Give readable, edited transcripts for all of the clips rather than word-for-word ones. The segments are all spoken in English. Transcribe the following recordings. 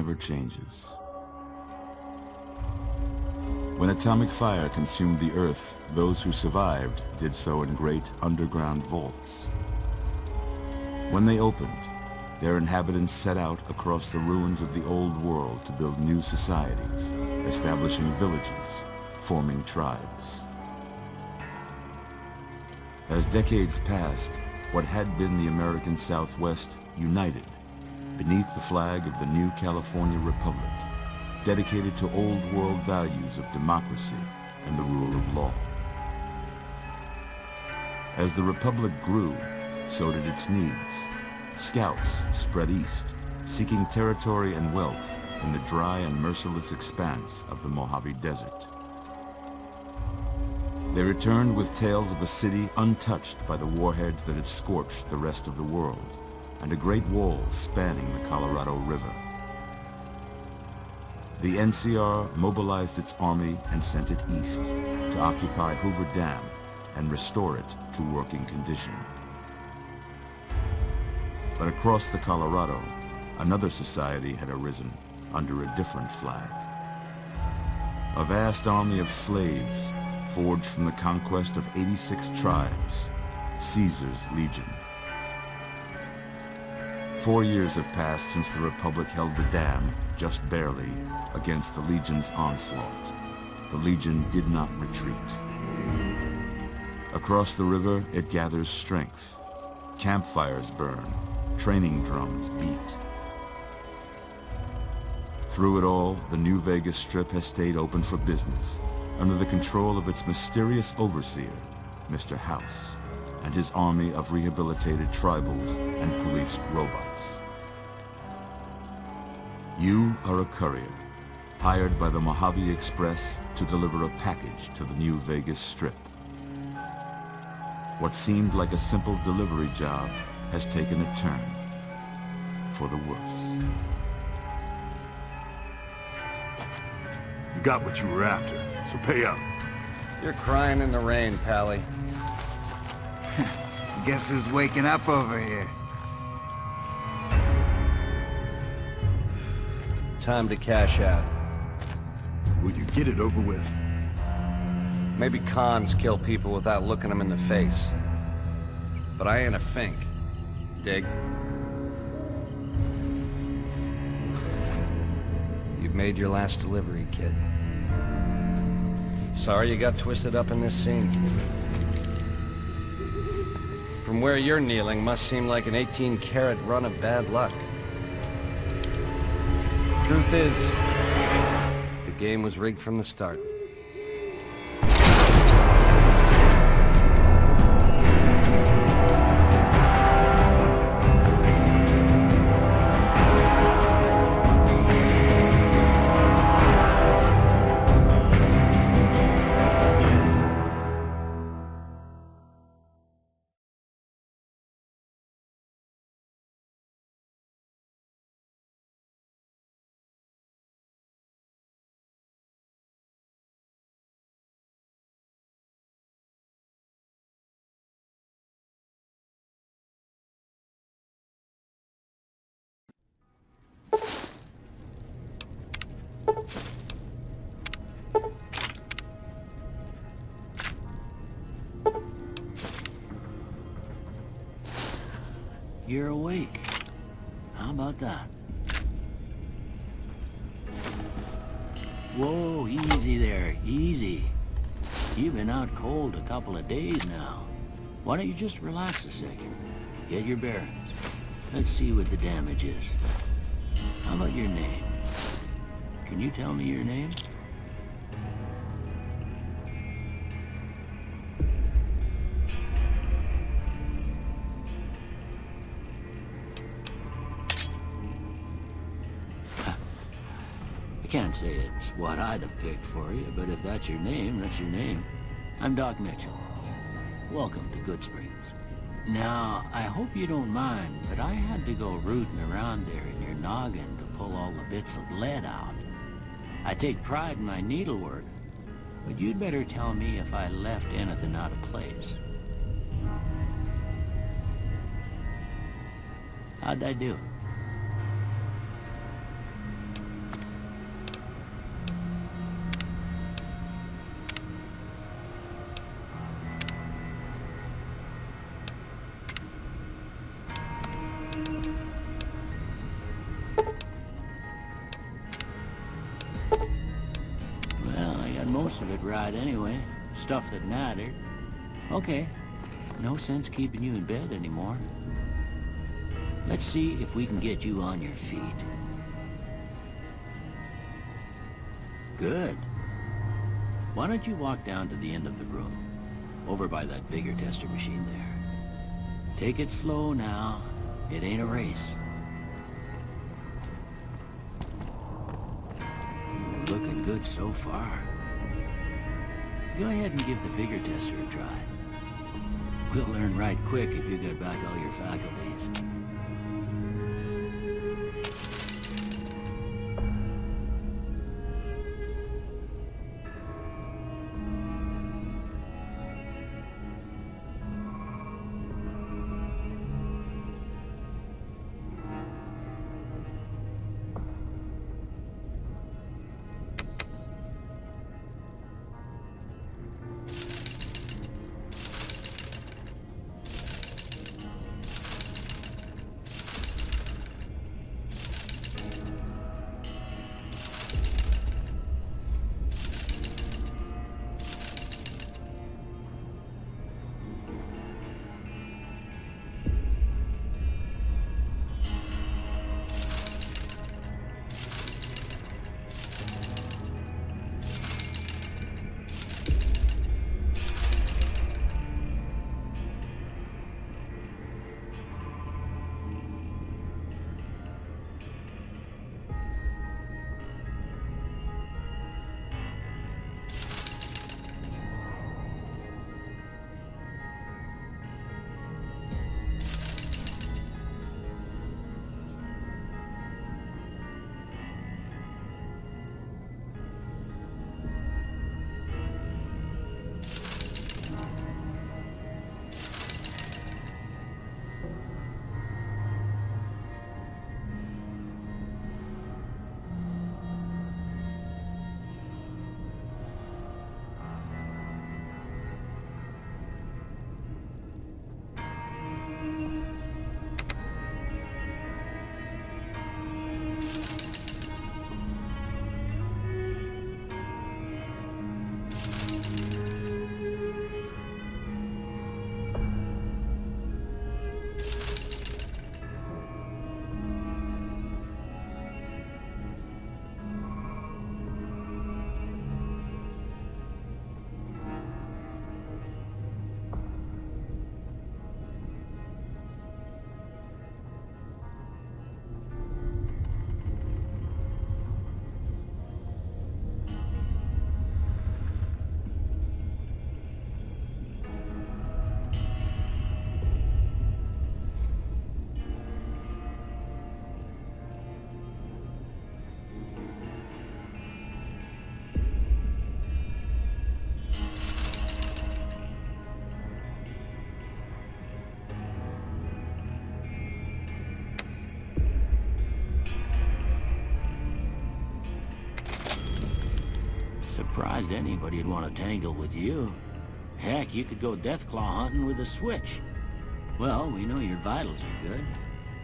never changes. When atomic fire consumed the earth, those who survived did so in great underground vaults. When they opened, their inhabitants set out across the ruins of the old world to build new societies, establishing villages, forming tribes. As decades passed, what had been the American Southwest united beneath the flag of the new California Republic, dedicated to old world values of democracy and the rule of law. As the Republic grew, so did its needs. Scouts spread east, seeking territory and wealth in the dry and merciless expanse of the Mojave Desert. They returned with tales of a city untouched by the warheads that had scorched the rest of the world, and a great wall spanning the Colorado River. The NCR mobilized its army and sent it east to occupy Hoover Dam and restore it to working condition. But across the Colorado, another society had arisen under a different flag. A vast army of slaves forged from the conquest of 86 tribes, Caesar's Legion. 4 years have passed since the Republic held the dam, just barely, against the Legion's onslaught. The Legion did not retreat. Across the river, it gathers strength. Campfires burn, training drums beat. Through it all, the New Vegas Strip has stayed open for business, under the control of its mysterious overseer, Mr. House, and his army of rehabilitated tribals and police robots. You are a courier, hired by the Mojave Express to deliver a package to the New Vegas Strip. What seemed like a simple delivery job has taken a turn for the worse. You got what you were after, so pay up. You're crying in the rain, Pally. Guess who's waking up over here? Time to cash out. Will you get it over with? Maybe cons kill people without looking them in the face. But I ain't a fink. Dig? You've made your last delivery, kid. Sorry you got twisted up in this scene. From where you're kneeling must seem like an 18-carat run of bad luck. Truth is, the game was rigged from the start. You're awake. How about that? Whoa, easy there, easy. You've been out cold a couple of days now. Why don't you just relax a second? Get your bearings. Let's see what the damage is. How about your name? Can you tell me your name? I can't say it's what I'd have picked for you, but if that's your name, that's your name. I'm Doc Mitchell. Welcome to Good Springs. Now, I hope you don't mind, but I had to go rooting around there in your noggin to pull all the bits of lead out. I take pride in my needlework, but you'd better tell me if I left anything out of place. How'd I do? ride anyway. Stuff that mattered. Okay. No sense keeping you in bed anymore. Let's see if we can get you on your feet. Good. Why don't you walk down to the end of the room, over by that vigor tester machine there. Take it slow now. It ain't a race. Looking good so far. Go ahead and give the vigor tester a try. We'll learn right quick if you get back all your faculties. Surprised anybody'd want to tangle with you. Heck, you could go Deathclaw hunting with a switch. Well, we know your vitals are good,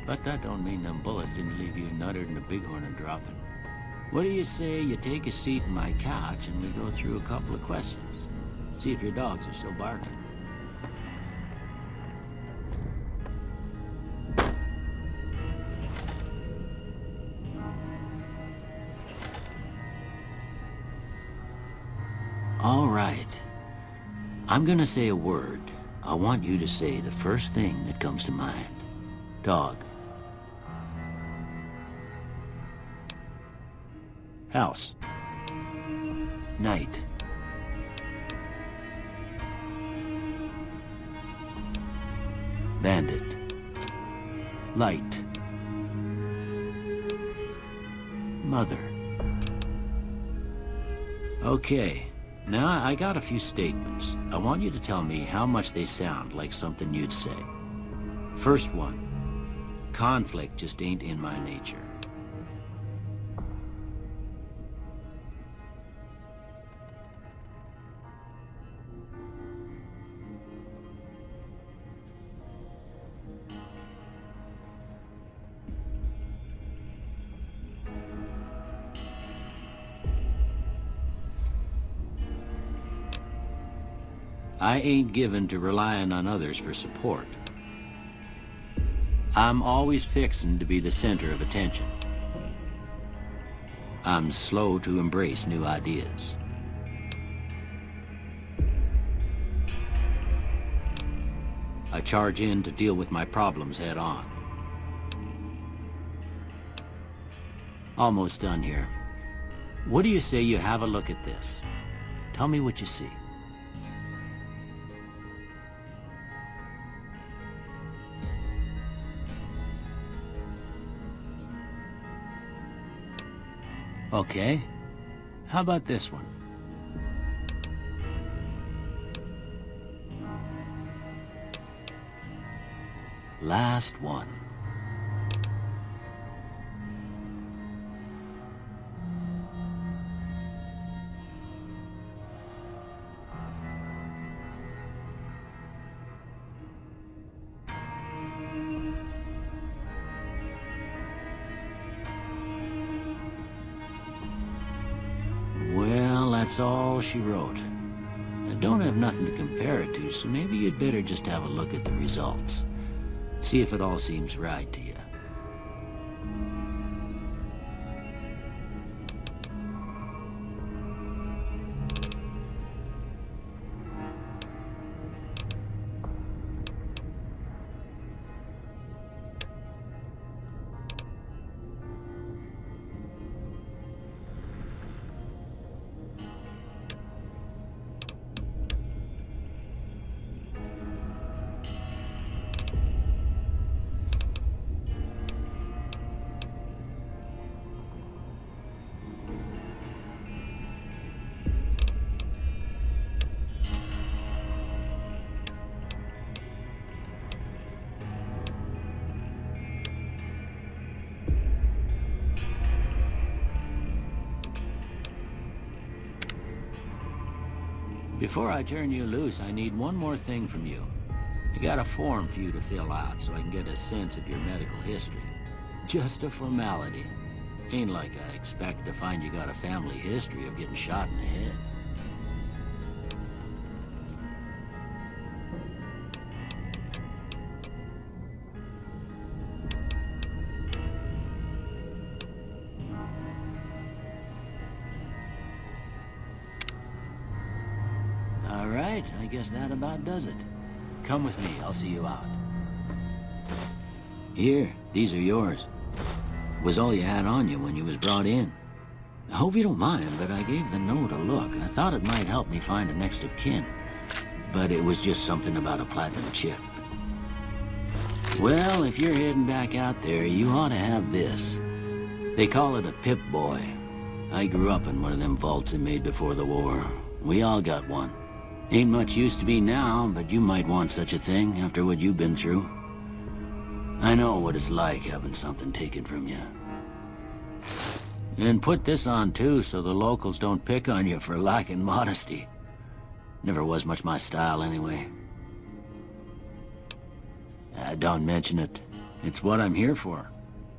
but that don't mean them bullets didn't leave you nuttered and a bighorn and dropping. What do you say you take a seat in my couch and we go through a couple of questions? See if your dogs are still barking. All right. I'm gonna say a word. I want you to say the first thing that comes to mind. Dog. House. Night. Bandit. Light. Mother. Okay. Now, I got a few statements. I want you to tell me how much they sound like something you'd say. First one. Conflict just ain't in my nature. I ain't given to relying on others for support. I'm always fixin' to be the center of attention. I'm slow to embrace new ideas. I charge in to deal with my problems head on. Almost done here. What do you say you have a look at this? Tell me what you see. Okay. How about this one? Last one. Well, that's all she wrote. I don't have nothing to compare it to, so maybe you'd better just have a look at the results. See if it all seems right to you. Before I turn you loose, I need one more thing from you. I got a form for you to fill out so I can get a sense of your medical history. Just a formality. Ain't like I expect to find you got a family history of getting shot in the head. All right, I guess that about does it. Come with me, I'll see you out. Here, these are yours. Was all you had on you when you was brought in. I hope you don't mind, but I gave the note a look. I thought it might help me find a next of kin. But it was just something about a platinum chip. Well, if you're heading back out there, you ought to have this. They call it a Pip-Boy. I grew up in one of them vaults they made before the war. We all got one. Ain't much use to be now, but you might want such a thing after what you've been through. I know what it's like having something taken from you. And put this on too, so the locals don't pick on you for lacking modesty. Never was much my style anyway. Don't mention it. It's what I'm here for.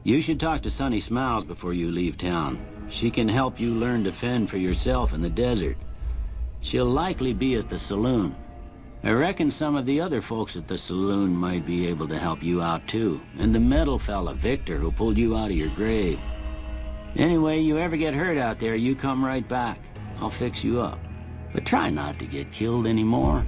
You should talk to Sunny Smiles before you leave town. She can help you learn to fend for yourself in the desert. She'll likely be at the saloon. I reckon some of the other folks at the saloon might be able to help you out too. And the metal fella, Victor, who pulled you out of your grave. Anyway, you ever get hurt out there, you come right back. I'll fix you up. But try not to get killed anymore.